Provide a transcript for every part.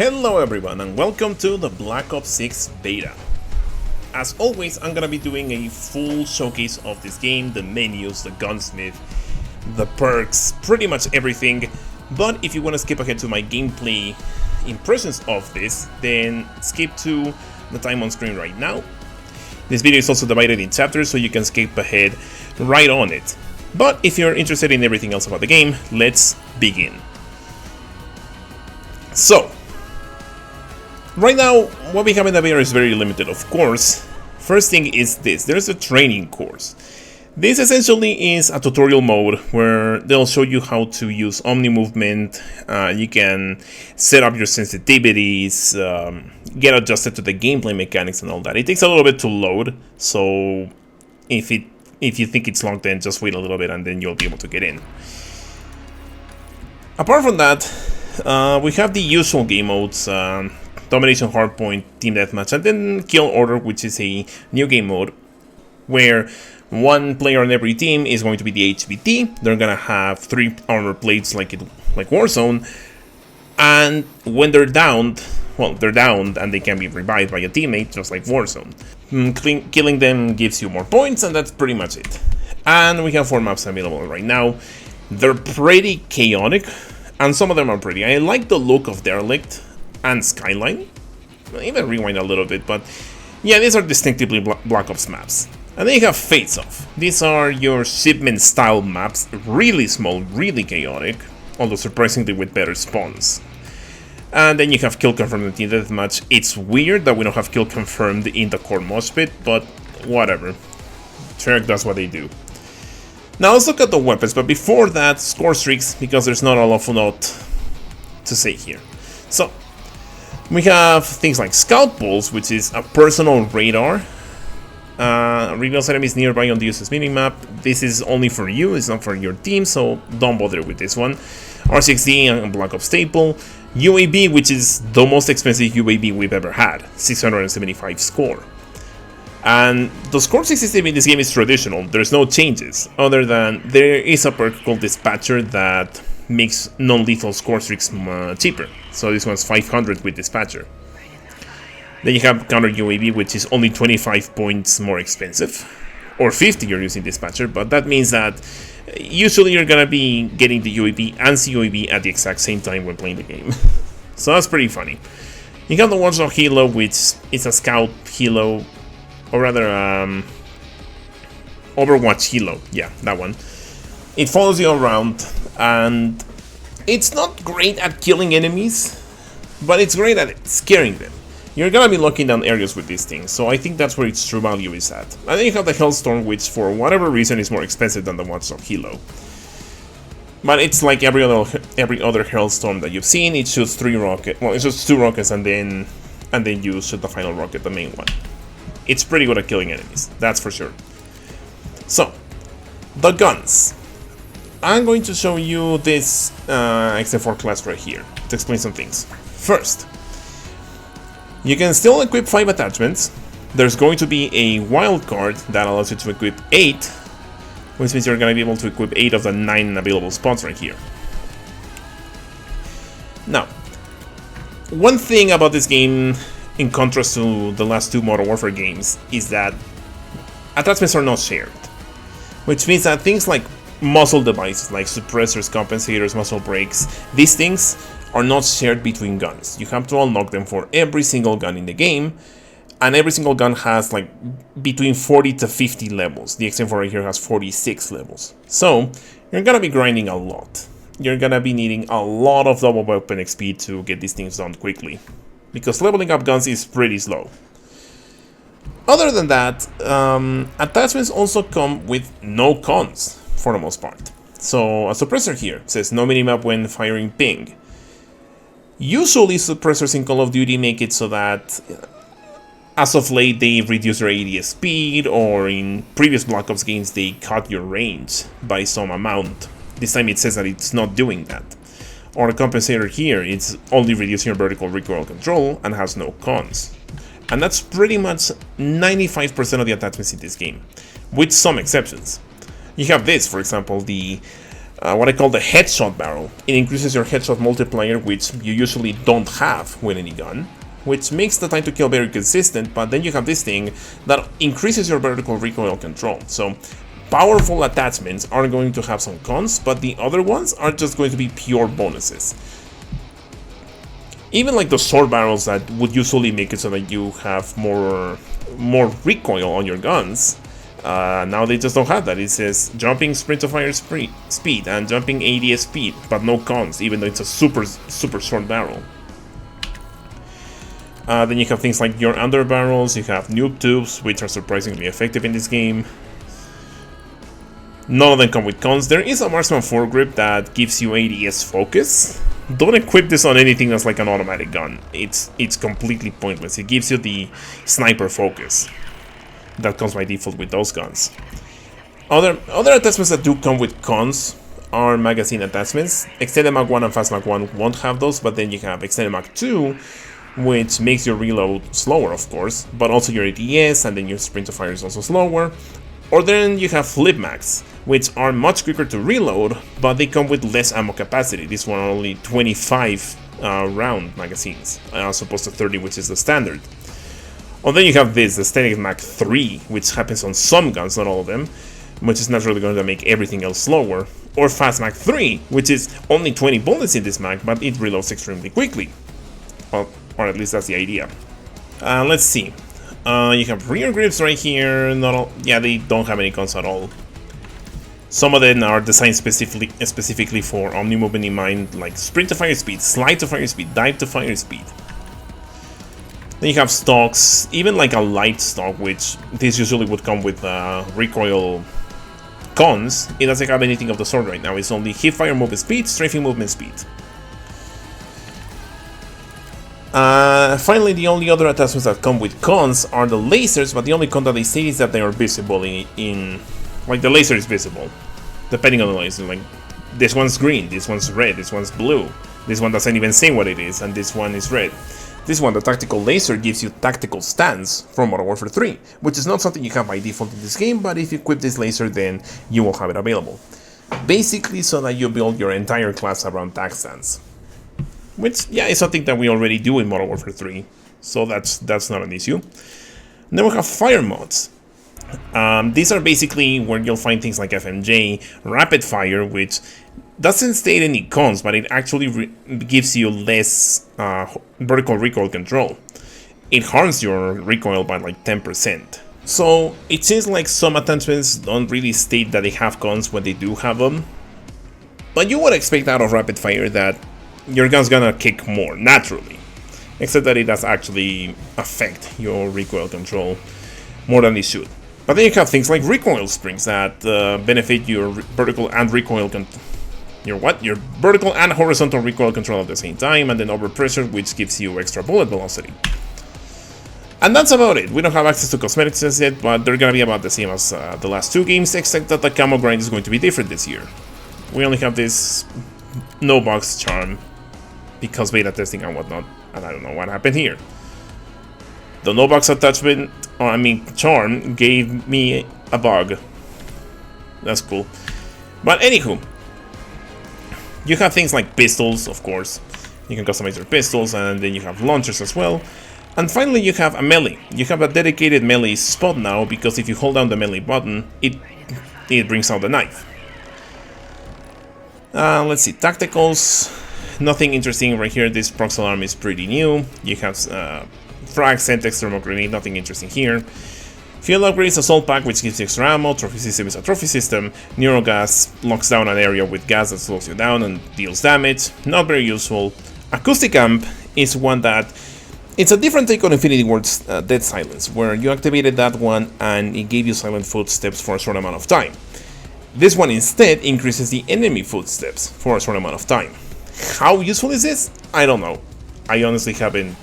Hello everyone and welcome to the Black Ops 6 beta. As always, I'm gonna be doing a full showcase of this game, the menus, the Gunsmith, the perks, pretty much everything. But if you want to skip ahead to my gameplay impressions of this, then skip to the time on screen right now. This video is also divided in chapters, so you can skip ahead right on it. But if you're interested in everything else about the game, let's begin. So, right now, what we have in the beta is very limited, of course. First thing is this, there's a training course. This essentially is a tutorial mode where they'll show you how to use Omni movement. You can set up your sensitivities, get adjusted to the gameplay mechanics and all that. It takes a little bit to load, so if you think it's long, then just wait a little bit and then you'll be able to get in. Apart from that, we have the usual game modes, Domination, Hardpoint, Team Deathmatch, and then Kill Order, which is a new game mode where one player on every team is going to be the HVT. They're gonna have 3 armor plates like Warzone, and when they're downed, well, they're downed and they can be revived by a teammate, just like Warzone. Killing them gives you more points, and that's pretty much it. And we have 4 maps available right now. They're pretty chaotic, and some of them are pretty. I like the look of Derelict and Skyline. I'll even rewind a little bit, but yeah, these are distinctively Black Ops maps. And then you have Face Off. These are your shipment style maps, really small, really chaotic, although surprisingly with better spawns. And then you have Kill Confirmed and Team Deathmatch. It's weird that we don't have Kill Confirmed in the core mosh pit, but whatever. Treyarch does what they do. Now let's look at the weapons, but before that, Scorestreaks, because there's not a awful lot to say here. So, we have things like Scout Pulse, which is a personal radar. Reveals enemies nearby on the user's minimap. This is only for you, it's not for your team, so don't bother with this one. R6D and Black Ops Staple. UAB, which is the most expensive UAB we've ever had. 675 score. And the score system in this game is traditional. There's no changes, other than there is a perk called Dispatcher that makes non-lethal score streaks cheaper. So this one's 500 with Dispatcher. Then you have Counter UAV, which is only 25 points more expensive, or 50 you're using Dispatcher, but that means that usually you're gonna be getting the UAV and CUAV at the exact same time when playing the game. So that's pretty funny. You have the Watchdog Hilo, which is a scout hilo, or rather Overwatch Hilo, yeah, that one. It follows you around, and it's not great at killing enemies, but it's great at scaring them. You're gonna be locking down areas with these things, so I think that's where its true value is at. And then you have the Hellstorm, which for whatever reason is more expensive than the Watchdog Hilo. But it's like every other Hellstorm that you've seen. It shoots 3 rockets, well, it shoots 2 rockets, and then you shoot the final rocket, the main one. It's pretty good at killing enemies, that's for sure. So, the guns. I'm going to show you this XM4 class right here to explain some things. First, you can still equip 5 attachments. There's going to be a wild card that allows you to equip 8, which means you're going to be able to equip 8 of the 9 available spots right here. Now, one thing about this game, in contrast to the last 2 Modern Warfare games, is that attachments are not shared. Which means that things like muzzle devices, like suppressors, compensators, muzzle brakes, these things are not shared between guns. You have to unlock them for every single gun in the game, and every single gun has like between 40 to 50 levels. The XM4 right here has 46 levels. So, you're gonna be grinding a lot. You're gonna be needing a lot of double weapon XP to get these things done quickly, because leveling up guns is pretty slow. Other than that, attachments also come with no cons, for the most part. So, a suppressor here says no minimap when firing ping. Usually suppressors in Call of Duty make it so that, as of late, they reduce their ADS speed, or in previous Black Ops games they cut your range by some amount. This time it says that it's not doing that. Or a compensator here, it's only reducing your vertical recoil control and has no cons. And that's pretty much 95% of the attachments in this game, with some exceptions. You have this, for example, the what I call the headshot barrel. It increases your headshot multiplier, which you usually don't have with any gun, which makes the time to kill very consistent, but then you have this thing that increases your vertical recoil control. So powerful attachments are going to have some cons, but the other ones are just going to be pure bonuses. Even like the sword barrels that would usually make it so that you have more recoil on your guns, now they just don't have that. It says jumping sprint to fire speed and jumping ADS speed, but no cons, even though it's a super short barrel. Then you have things like your under barrels, you have noob tubes, which are surprisingly effective in this game. None of them come with cons. There is a marksman foregrip that gives you ADS focus. Don't equip this on anything that's like an automatic gun. It's completely pointless. It gives you the sniper focus that comes by default with those guns. Other attachments that do come with cons are magazine attachments. Extended Mag 1 and Fast Mag 1 won't have those, but then you have Extended Mag 2, which makes your reload slower, of course, but also your ADS, and then your sprint to fire is also slower. Or then you have Flip Mags, which are much quicker to reload, but they come with less ammo capacity. This one only 25 round magazines, as opposed to 30, which is the standard. Or then you have this, the Static Mag 3, which happens on some guns, not all of them, which is naturally going to make everything else slower. Or Fast Mag 3, which is only 20 bullets in this mag, but it reloads extremely quickly. Well, or at least that's the idea. Let's see. You have rear grips right here. Not all, yeah, they don't have any cons at all. Some of them are designed specifically for Omni movement in mind, like sprint to fire speed, slide to fire speed, dive to fire speed. Then you have stocks, even like a light stock, which this usually would come with recoil cons. It doesn't have anything of the sort right now. It's only hip fire movement speed, strafing movement speed. Finally, the only other attachments that come with cons are the lasers, but the only con that they say is that they are visible in like the laser is visible, depending on the laser. Like this one's green, this one's red, this one's blue, this one doesn't even say what it is, and this one is red. This one, the tactical laser, gives you tactical stance from Modern Warfare 3, which is not something you have by default in this game, but if you equip this laser, then you will have it available. Basically, so that you build your entire class around tac stance. Which, yeah, is something that we already do in Modern Warfare 3, so that's not an issue. And then we have fire mods. These are basically where you'll find things like FMJ, rapid fire, which doesn't state any cons, but it actually gives you less vertical recoil control. It harms your recoil by like 10%. So it seems like some attachments don't really state that they have cons when they do have them. But you would expect out of rapid fire that your gun's gonna kick more, naturally. Except that it does actually affect your recoil control more than it should. But then you have things like recoil springs that benefit your vertical and recoil your vertical and horizontal recoil control at the same time, and then overpressure, which gives you extra bullet velocity. And that's about it. We don't have access to cosmetics as yet, but they're gonna be about the same as the last two games, except that the camo grind is going to be different this year. We only have this no box charm because beta testing and whatnot, and I don't know what happened here. The no box attachment, charm, gave me a bug. That's cool. But anywho, you have things like pistols, of course. You can customize your pistols, and then you have launchers as well. And finally, you have a melee. You have a dedicated melee spot now, because if you hold down the melee button, it brings out the knife. Let's see, tacticals. Nothing interesting right here. This prox alarm is pretty new. You have frag, Sentex, thermal grenade, nothing interesting here. Field upgrades, assault pack, which gives you extra ammo. Trophy system is a trophy system. Neurogas locks down an area with gas that slows you down and deals damage. Not very useful. Acoustic amp is one that it's a different take on Infinity Ward's Dead Silence, where you activated that one and it gave you silent footsteps for a short amount of time. This one instead increases the enemy footsteps for a short amount of time. How useful is this? I don't know. I honestly haven't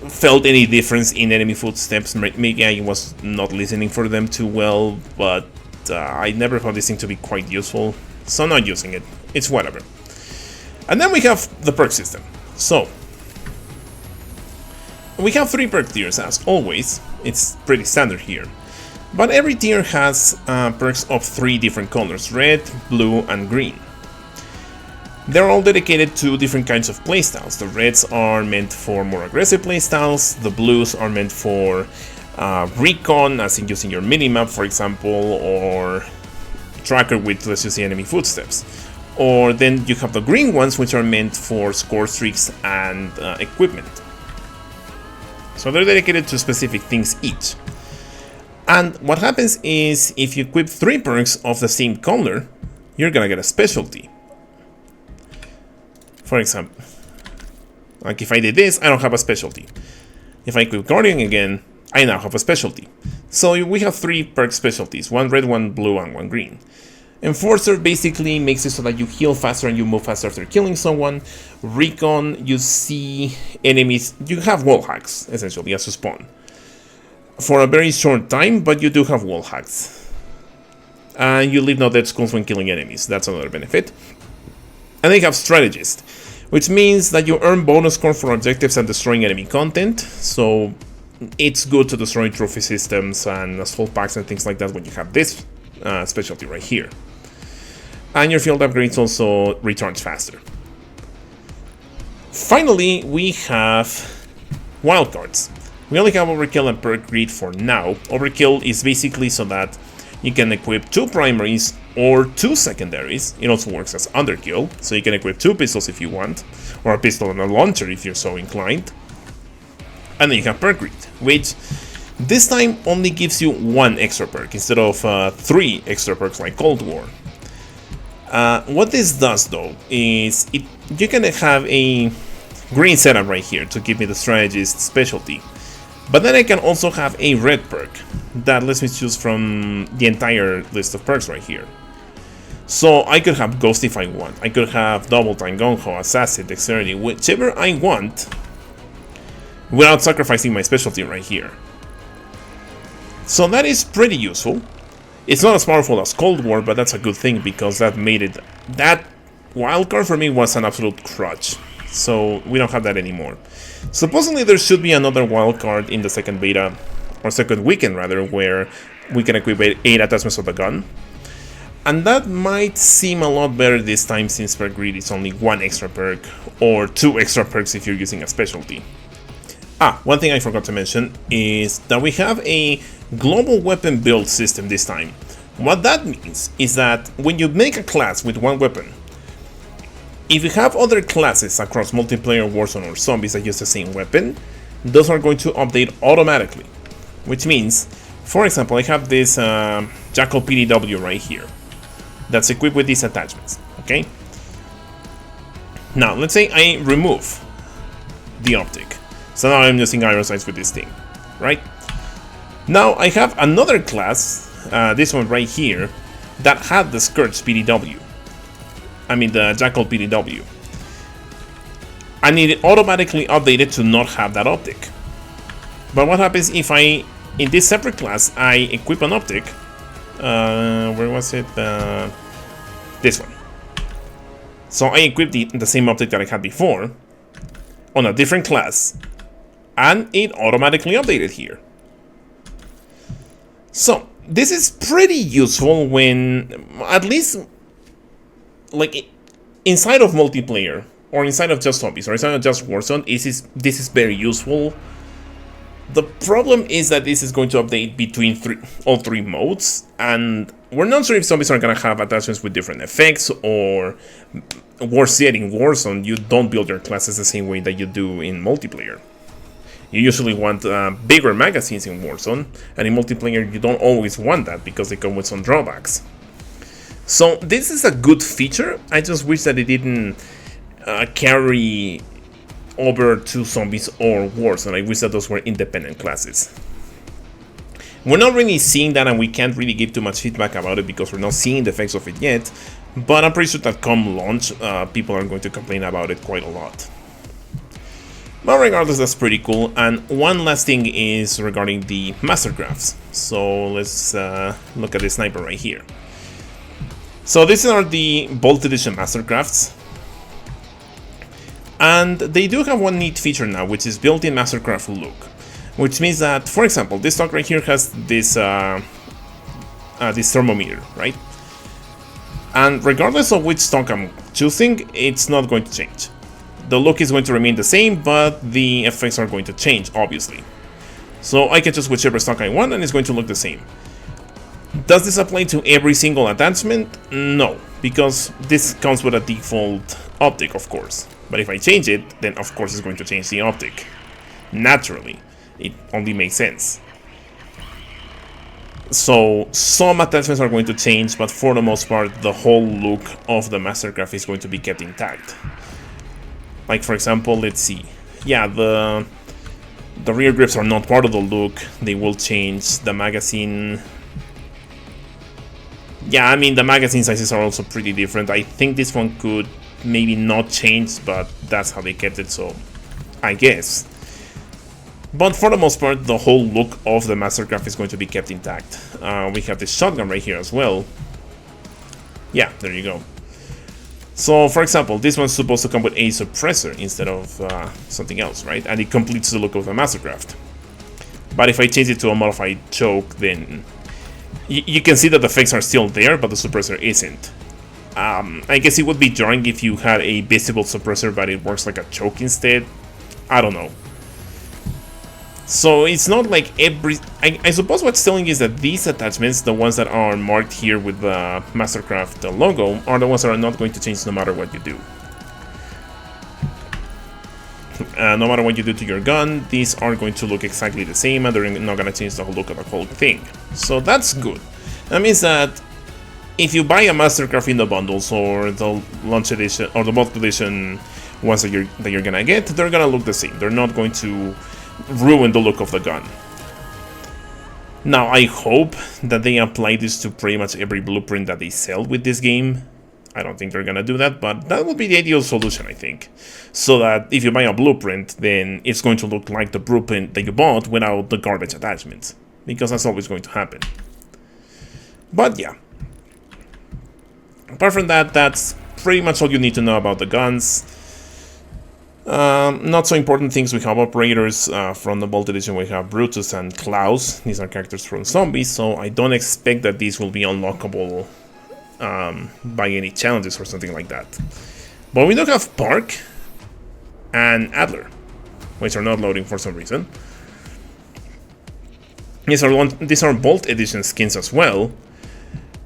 felt any difference in enemy footsteps. Maybe I was not listening for them too well, but I never found this thing to be quite useful, so I'm not using it. It's whatever. And then we have the perk system. So we have 3 perk tiers as always. It's pretty standard here. But every tier has perks of 3 different colors: red, blue, and green. They're all dedicated to different kinds of playstyles. The reds are meant for more aggressive playstyles, the blues are meant for recon, as in using your minimap, for example, or tracker with lets you see enemy footsteps. Or then you have the green ones, which are meant for score streaks and equipment. So they're dedicated to specific things each. And what happens is, if you equip 3 perks of the same color, you're gonna get a specialty. For example, like if I did this, I don't have a specialty. If I equip Guardian again, I now have a specialty. So we have 3 perk specialties: 1 red, 1 blue, and 1 green. Enforcer basically makes it so that you heal faster and you move faster after killing someone. Recon, you see enemies, you have wall hacks, essentially, as you spawn. For a very short time, but you do have wall hacks. And you leave no dead skulls when killing enemies, that's another benefit. And then you have Strategist, which means that you earn bonus score for objectives and destroying enemy content. So it's good to destroy trophy systems and assault packs and things like that when you have this specialty right here. And your field upgrades also recharge faster. Finally, we have wildcards. We only have Overkill and Perk Greed for now. Overkill is basically so that you can equip 2 primaries or 2 secondaries. It also works as Underkill, so you can equip 2 pistols if you want, or a pistol and a launcher if you're so inclined. And then you have Perk Greed, which this time only gives you 1 extra perk instead of 3 extra perks like Cold War. What this does though is you can have a green setup right here to give me the Strategist specialty. But then I can also have a red perk that lets me choose from the entire list of perks right here. So I could have Ghost if I want, I could have Double Time, Gung-Ho, Assassin, Dexterity, whichever I want, without sacrificing my specialty right here. So that is pretty useful. It's not as powerful as Cold War, but that's a good thing because that made it... That wildcard for me was an absolute crutch. So we don't have that anymore. Supposedly there should be another wildcard in the second beta, or second weekend rather, where we can equip 8 attachments of the gun. And that might seem a lot better this time since Perk Greed is only 1 extra perk, or 2 extra perks if you're using a specialty. One thing I forgot to mention is that we have a global weapon build system this time. What that means is that when you make a class with 1 weapon, if you have other classes across multiplayer, Warzone, or zombies that use the same weapon, those are going to update automatically. Which means, for example, I have this Jackal PDW right here that's equipped with these attachments, okay? Now, let's say I remove the optic. So now I'm using iron sights with this thing, right? Now I have another class, this one right here, that had the Scourge PDW. I mean the Jackal PDW. And it automatically updated to not have that optic. But what happens if I, in this separate class, I equip an optic? Where was it? This one. So I equipped the same optic that I had before on a different class, and it automatically updated here. So this is pretty useful when, at least, like inside of multiplayer, or inside of just zombies, or inside of just Warzone, this is very useful. The problem is that this is going to update between all three modes, and we're not sure if zombies are going to have attachments with different effects, or worse yet, in Warzone, you don't build your classes the same way that you do in multiplayer. You usually want bigger magazines in Warzone, and in multiplayer you don't always want that because they come with some drawbacks. So this is a good feature, I just wish that it didn't carry over to zombies or Warzone. I wish that those were independent classes. We're not really seeing that, and we can't really give too much feedback about it because we're not seeing the effects of it yet, but I'm pretty sure that come launch, people are going to complain about it quite a lot. But regardless, that's pretty cool. And one last thing is regarding the master crafts. So let's look at the sniper right here. So these are the Bolt Edition master crafts. And they do have one neat feature now, which is built-in mastercraft look. Which means that, for example, this stock right here has this this thermometer, right? And regardless of which stock I'm choosing, it's not going to change. The look is going to remain the same, but the effects are going to change, obviously. So I can choose whichever stock I want and it's going to look the same. Does this apply to every single attachment? No, because this comes with a default optic, of course. But if I change it, then of course it's going to change the optic. Naturally, it only makes sense. So some attachments are going to change, but for the most part, the whole look of the Mastercraft is going to be kept intact. Like for example, let's see. Yeah, the rear grips are not part of the look. They will change. The magazine. Yeah, I mean the magazine sizes are also pretty different. I think this one could maybe not change, but that's how they kept it, so I guess. But for the most part, the whole look of the Mastercraft is going to be kept intact. We have this shotgun right here as well. Yeah, there you go. So, for example, this one's supposed to come with a suppressor instead of something else, right? And it completes the look of the Mastercraft. But if I change it to a modified choke, then you can see that the effects are still there, but the suppressor isn't. I guess it would be jarring if you had a visible suppressor, but it works like a choke instead. I don't know. So it's not like every... I suppose what's telling is that these attachments, the ones that are marked here with the Mastercraft logo, are the ones that are not going to change no matter what you do. No matter what you do to your gun, these are going to look exactly the same and they're not going to change the whole look of the whole thing. So that's good. That means that if you buy a Mastercraft in the bundles or the launch edition or the bulk edition ones that you're gonna get, they're gonna look the same. They're not going to ruin the look of the gun. Now I hope that they apply this to pretty much every blueprint that they sell with this game. I don't think they're gonna do that, but that would be the ideal solution, I think. So that if you buy a blueprint, then it's going to look like the blueprint that you bought without the garbage attachments. Because that's always going to happen. But yeah. Apart from that, that's pretty much all you need to know about the guns. Not so important things, we have operators. From the Vault Edition we have Brutus and Klaus. These are characters from Zombies, so I don't expect that these will be unlockable by any challenges or something like that. But we do have Park and Adler, which are not loading for some reason. These are Vault Edition skins as well,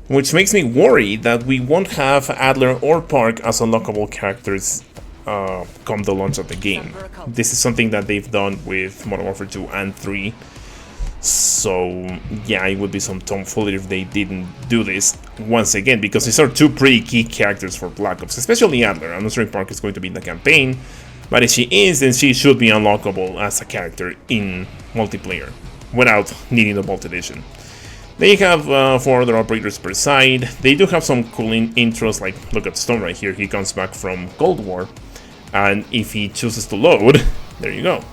which makes me worry that we won't have Adler or Park as unlockable characters come the launch of the game. This is something that they've done with Modern Warfare 2 and 3. So yeah, it would be some tomfoolery if they didn't do this once again, because these are two pretty key characters for Black Ops, especially Adler. I'm not sure if Park is going to be in the campaign, but if she is, then she should be unlockable as a character in multiplayer without needing the Vault Edition. They have 4 other operators per side. They do have some cool intros, like look at Stone right here. He comes back from Cold War, and if he chooses to load, there you go.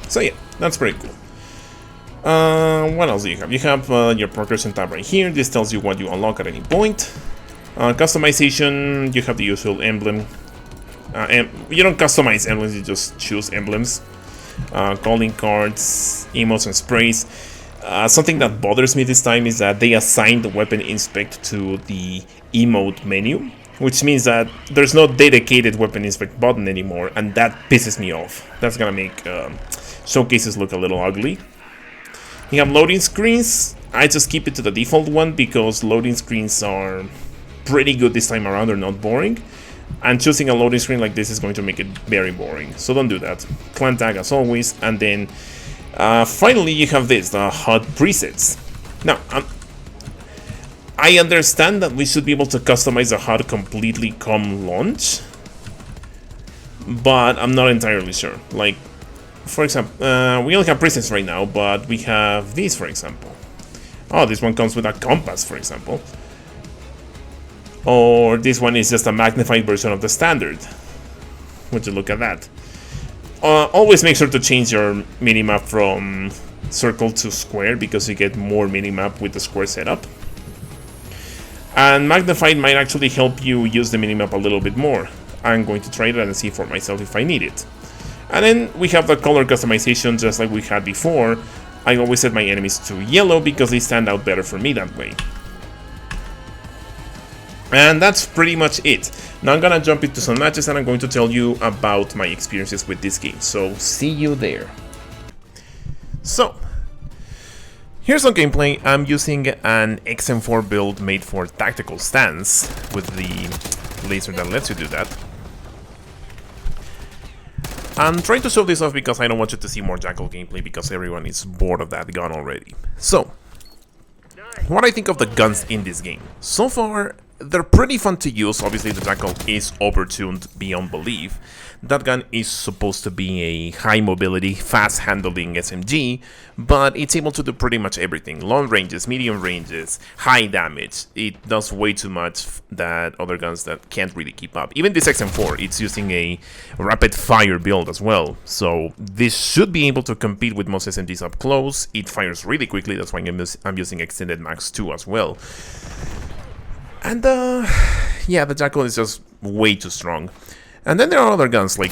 So yeah, that's pretty cool. What else do you have? You have your progression tab right here. This tells you what you unlock at any point. Customization, you have the usual emblem. You don't customize emblems, you just choose emblems. Calling cards, emotes and sprays. Something that bothers me this time is that they assigned the weapon inspect to the emote menu, which means that there's no dedicated weapon inspect button anymore, and that pisses me off. That's gonna make showcases look a little ugly. You have loading screens. I just keep it to the default one because loading screens are pretty good this time around. They're not boring. And choosing a loading screen like this is going to make it very boring, so don't do that. Clan tag as always, and then finally you have this, the HUD presets. Now, I understand that we should be able to customize the HUD completely come launch, but I'm not entirely sure. Like, for example, we only have presets right now, but we have these, for example. Oh, this one comes with a compass, for example. Or this one is just a magnified version of the standard. Would you look at that? Always make sure to change your minimap from circle to square, because you get more minimap with the square setup. And magnified might actually help you use the minimap a little bit more. I'm going to try that and see for myself if I need it. And then we have the color customization just like we had before. I always set my enemies to yellow because they stand out better for me that way. And that's pretty much it. Now I'm gonna jump into some matches and I'm going to tell you about my experiences with this game. So see you there. So here's some gameplay. I'm using an XM4 build made for tactical stance with the laser that lets you do that. I'm trying to show this off because I don't want you to see more Jackal gameplay because everyone is bored of that gun already. So, what I think of the guns in this game. So far, they're pretty fun to use. Obviously, the Jackal is overtuned beyond belief. That gun is supposed to be a high mobility, fast handling SMG, but it's able to do pretty much everything. Long ranges, medium ranges, high damage. It does way too much that other guns that can't really keep up. Even this XM4, it's using a rapid fire build as well. So this should be able to compete with most SMGs up close. It fires really quickly, that's why I'm using Extended Max 2 as well. And yeah, the Jackal is just way too strong. And then there are other guns, like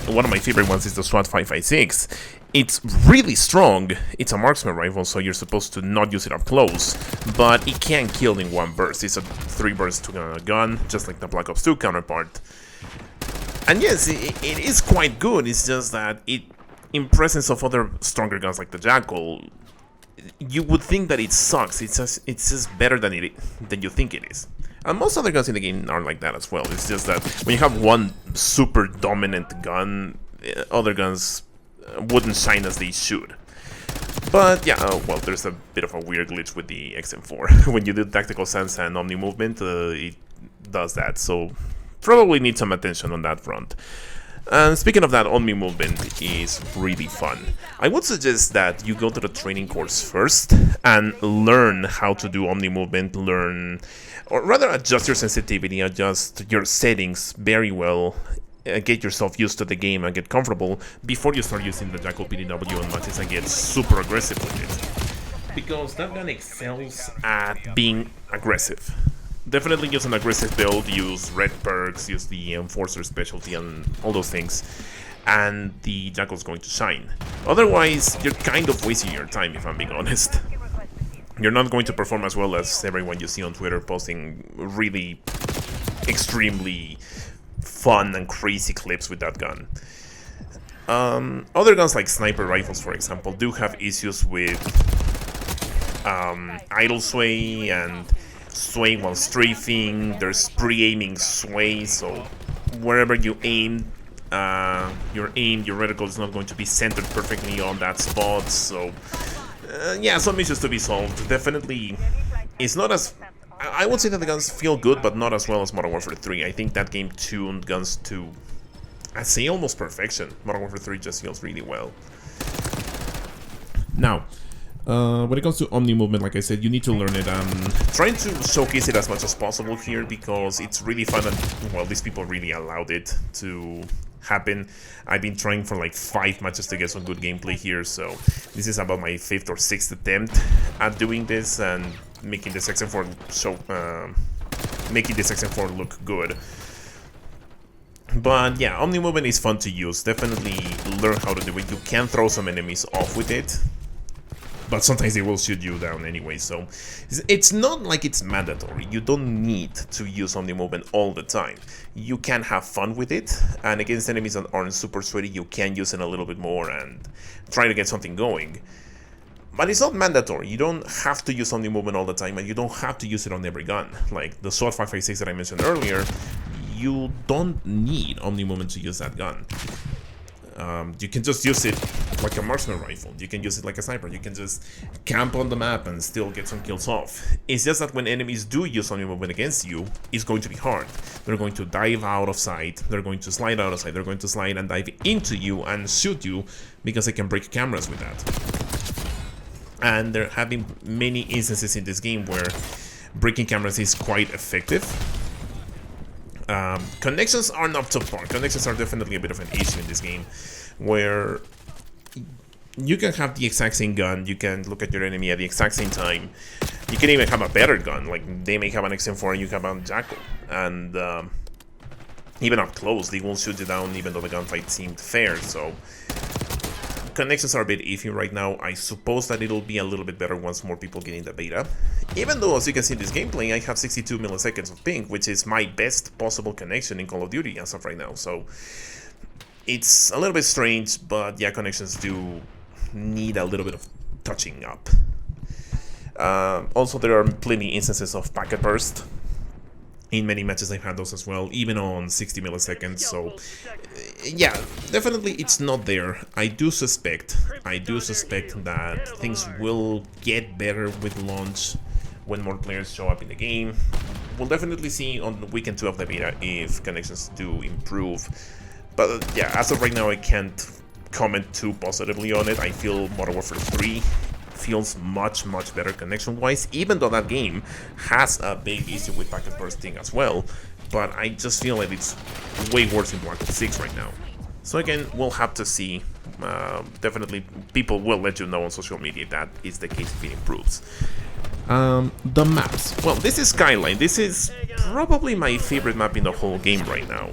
one of my favorite ones is the SWAT 556. It's really strong. It's a marksman rifle, so you're supposed to not use it up close, but it can kill in one burst. It's a 3 burst gun, just like the Black Ops 2 counterpart. And yes, it is quite good. It's just that in presence of other stronger guns like the Jackal, you would think that it sucks. It's just better than you think it is. And most other guns in the game are like that as well. It's just that when you have one super dominant gun, other guns wouldn't shine as they should. But yeah, well, there's a bit of a weird glitch with the XM4. When you do tactical sense and omni movement, it does that. So probably need some attention on that front. And speaking of that, Omni movement is really fun. I would suggest that you go to the training course first and learn how to do Omni movement, or rather adjust your sensitivity, adjust your settings very well, get yourself used to the game and get comfortable before you start using the Jackal PDW on matches and get super aggressive with it. Because that gun excels at being aggressive. Definitely use an aggressive build, use red perks, use the Enforcer specialty and all those things, and the Jackal's going to shine. Otherwise, you're kind of wasting your time, if I'm being honest. You're not going to perform as well as everyone you see on Twitter posting really extremely fun and crazy clips with that gun. Other guns like sniper rifles, for example, do have issues with idle sway and swaying while strafing. There's pre-aiming sway, so wherever you aim, your reticle is not going to be centered perfectly on that spot. So yeah, some issues to be solved. Definitely, it's not as... I would say that the guns feel good, but not as well as Modern Warfare 3. I think that game tuned guns to, I'd say, almost perfection. Modern Warfare 3 just feels really well. Now, when it comes to Omni movement, like I said, you need to learn it. I'm trying to showcase it as much as possible here because it's really fun and, well, these people really allowed it to happen. I've been trying for like 5 matches to get some good gameplay here, so this is about my 5th or 6th attempt at doing this and making this XM4 look good. But yeah, Omni movement is fun to use. Definitely learn how to do it. You can throw some enemies off with it, but sometimes they will shoot you down anyway, so it's not like it's mandatory. You don't need to use Omni movement all the time. You can have fun with it, and against enemies that aren't super sweaty, you can use it a little bit more and try to get something going. But it's not mandatory. You don't have to use Omni movement all the time, and you don't have to use it on every gun. Like the SWAT 556 that I mentioned earlier, you don't need Omni movement to use that gun. You can just use it like a marksman rifle. You can use it like a sniper. You can just camp on the map and still get some kills off. It's just that when enemies do use Omni movement against you, it's going to be hard. They're going to dive out of sight. They're going to slide out of sight. They're going to slide and dive into you and shoot you because they can break cameras with that. And there have been many instances in this game where breaking cameras is quite effective. Connections are not top par. Connections are definitely a bit of an issue in this game, where you can have the exact same gun, you can look at your enemy at the exact same time, you can even have a better gun, like they may have an XM4 and you have a Jackal, and even up close they will shoot you down even though the gunfight seemed fair. So connections are a bit iffy right now. I suppose that it'll be a little bit better once more people get in the beta. Even though, as you can see in this gameplay, I have 62 milliseconds of ping, which is my best possible connection in Call of Duty as of right now. So it's a little bit strange, but yeah, connections do need a little bit of touching up. Also, there are plenty instances of packet burst. In many matches I've had those as well, even on 60 milliseconds, so yeah, definitely it's not there. I do suspect that things will get better with launch when more players show up in the game. We'll definitely see on weekend 2 of the beta if connections do improve. But yeah, as of right now I can't comment too positively on it. I feel Modern Warfare 3 feels much better connection-wise, even though that game has a big issue with packet bursting as well, but I just feel like it's way worse in Black Ops 6 right now. So again, we'll have to see. Definitely people will let you know on social media that is the case if it improves. The maps. Well, this is Skyline. This is probably my favorite map in the whole game right now.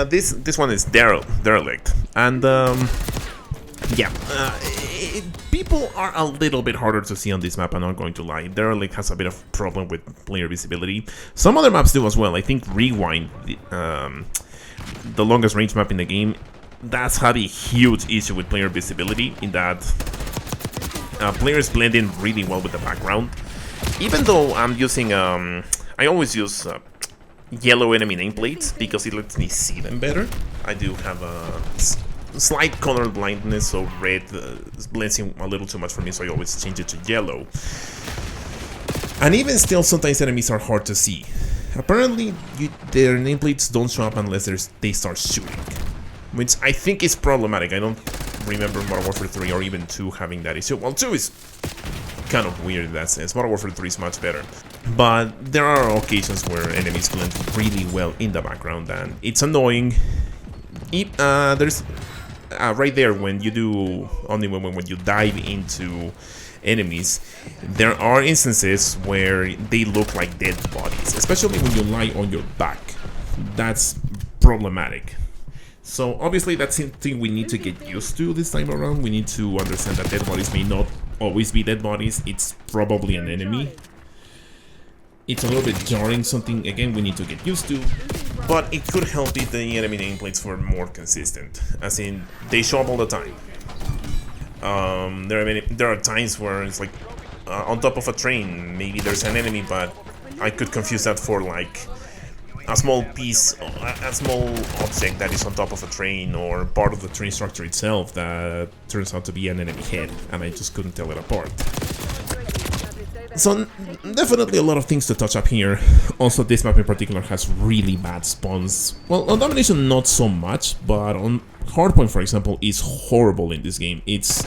This one is Derelict, and yeah, people are a little bit harder to see on this map, I'm not going to lie. Derelict has a bit of problem with player visibility. Some other maps do as well. I think Rewind, the longest range map in the game, that's had a huge issue with player visibility in that players blend in really well with the background. Even though I'm using, I always use yellow enemy nameplates because it lets me see them better. I do have a slight color blindness, so red blends in a little too much for me, so I always change it to yellow. And even still, sometimes enemies are hard to see. Apparently, their nameplates don't show up unless they start shooting, which I think is problematic. I don't remember Modern Warfare 3 or even 2 having that issue. Well, 2 is kind of weird in that sense. Modern Warfare 3 is much better. But there are occasions where enemies blend really well in the background, and it's annoying. There's right there when you do only when you dive into enemies, there are instances where they look like dead bodies, especially when you lie on your back. That's problematic. So obviously that's something we need to get used to this time around. We need to understand that dead bodies may not always be dead bodies. It's probably an enemy. It's a little bit jarring, something again we need to get used to, but it could help if the enemy nameplates were more consistent, as in they show up all the time. There are times where it's like on top of a train, maybe there's an enemy, but I could confuse that for like a small piece, a small object that is on top of a train or part of the train structure itself that turns out to be an enemy head, and I just couldn't tell it apart. So definitely a lot of things to touch up here. Also, this map in particular has really bad spawns. Well, on Domination not so much, but on Hardpoint, for example, is horrible in this game. It's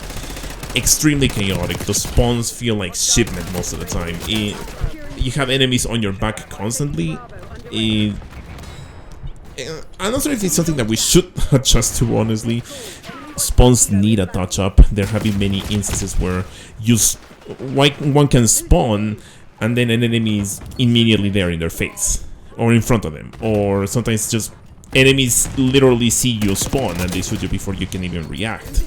extremely chaotic. The spawns feel like shipment most of the time. You have enemies on your back constantly. I'm not sure if it's something that we should adjust to, honestly. Spawns need a touch up. There have been many instances where one can spawn and then an enemy is immediately there in their face or in front of them, or sometimes just enemies literally see you spawn and they shoot you before you can even react.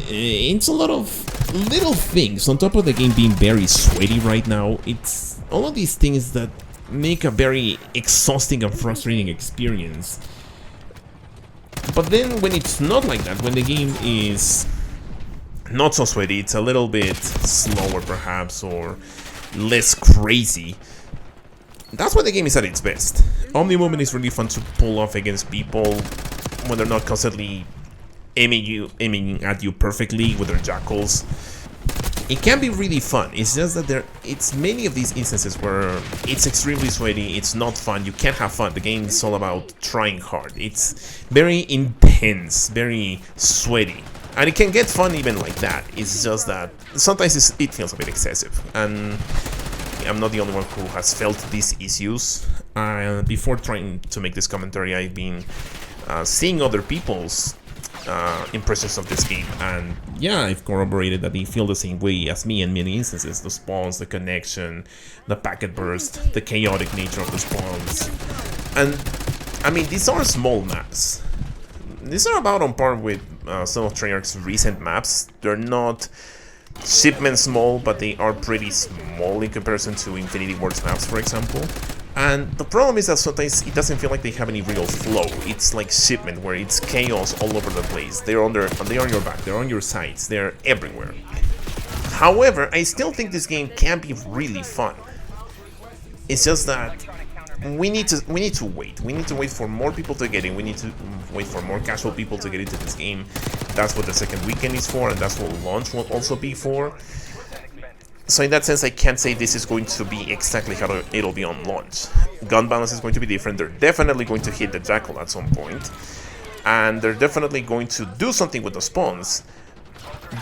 It's a lot of little things on top of the game being very sweaty right now. It's all of these things that make a very exhausting and frustrating experience. But then when it's not like that, when the game is not so sweaty, it's a little bit slower perhaps, or less crazy, that's when the game is at its best. Omni Movement is really fun to pull off against people when they're not constantly aiming at you perfectly with their jackals. It can be really fun. It's just that it's many of these instances where it's extremely sweaty, it's not fun, you can't have fun. The game is all about trying hard. It's very intense, very sweaty. And it can get fun even like that. It's just that sometimes it feels a bit excessive. And I'm not the only one who has felt these issues. Before trying to make this commentary, I've been seeing other people's impressions of this game, and yeah, I've corroborated that they feel the same way as me in many instances. The spawns, the connection, the packet burst, the chaotic nature of the spawns. And I mean, these are small maps. these are about on par with some of Treyarch's recent maps. They're not shipment small, but they are pretty small in comparison to Infinity Ward's maps, for example. And the problem is that sometimes it doesn't feel like they have any real flow. It's like shipment, where it's chaos all over the place. They're on your back, they're on your sides, they're everywhere. However, I still think this game can be really fun. It's just that we need to wait. We need to wait for more people to get in. We need to wait for more casual people to get into this game. That's what the second weekend is for, and that's what launch will also be for. So in that sense, I can't say this is going to be exactly how it'll be on launch. Gun balance is going to be different. They're definitely going to hit the Jackal at some point, and they're definitely going to do something with the spawns,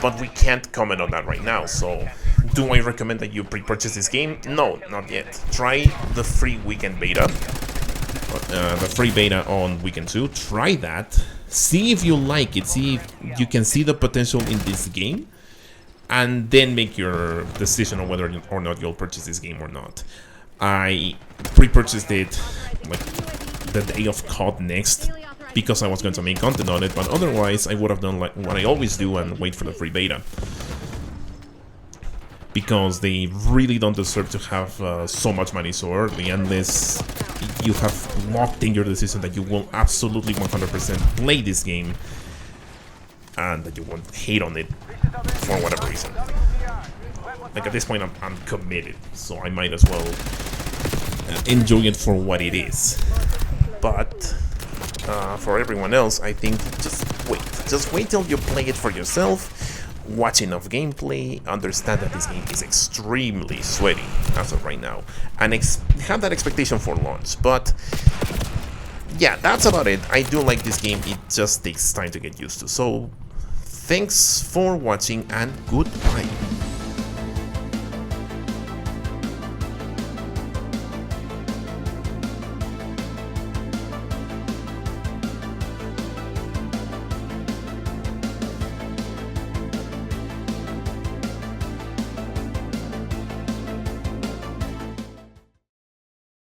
but we can't comment on that right now. So do I recommend that you pre-purchase this game? No, not yet. Try the free weekend beta, the free beta on weekend 2. Try that, see if you like it, see if you can see the potential in this game, and then make your decision on whether or not you'll purchase this game or not. I pre-purchased it like the day of COD Next because I was going to make content on it, but otherwise I would have done like what I always do and wait for the free beta, because they really don't deserve to have so much money so early, unless you have locked in your decision that you will absolutely 100% play this game and that you won't hate on it for whatever reason. Like at this point I'm committed, so I might as well enjoy it for what it is. But for everyone else, I think just wait till you play it for yourself, watch enough gameplay, understand that this game is extremely sweaty as of right now, and have that expectation for launch. But yeah, that's about it. I do like this game, it just takes time to get used to. So thanks for watching and goodbye.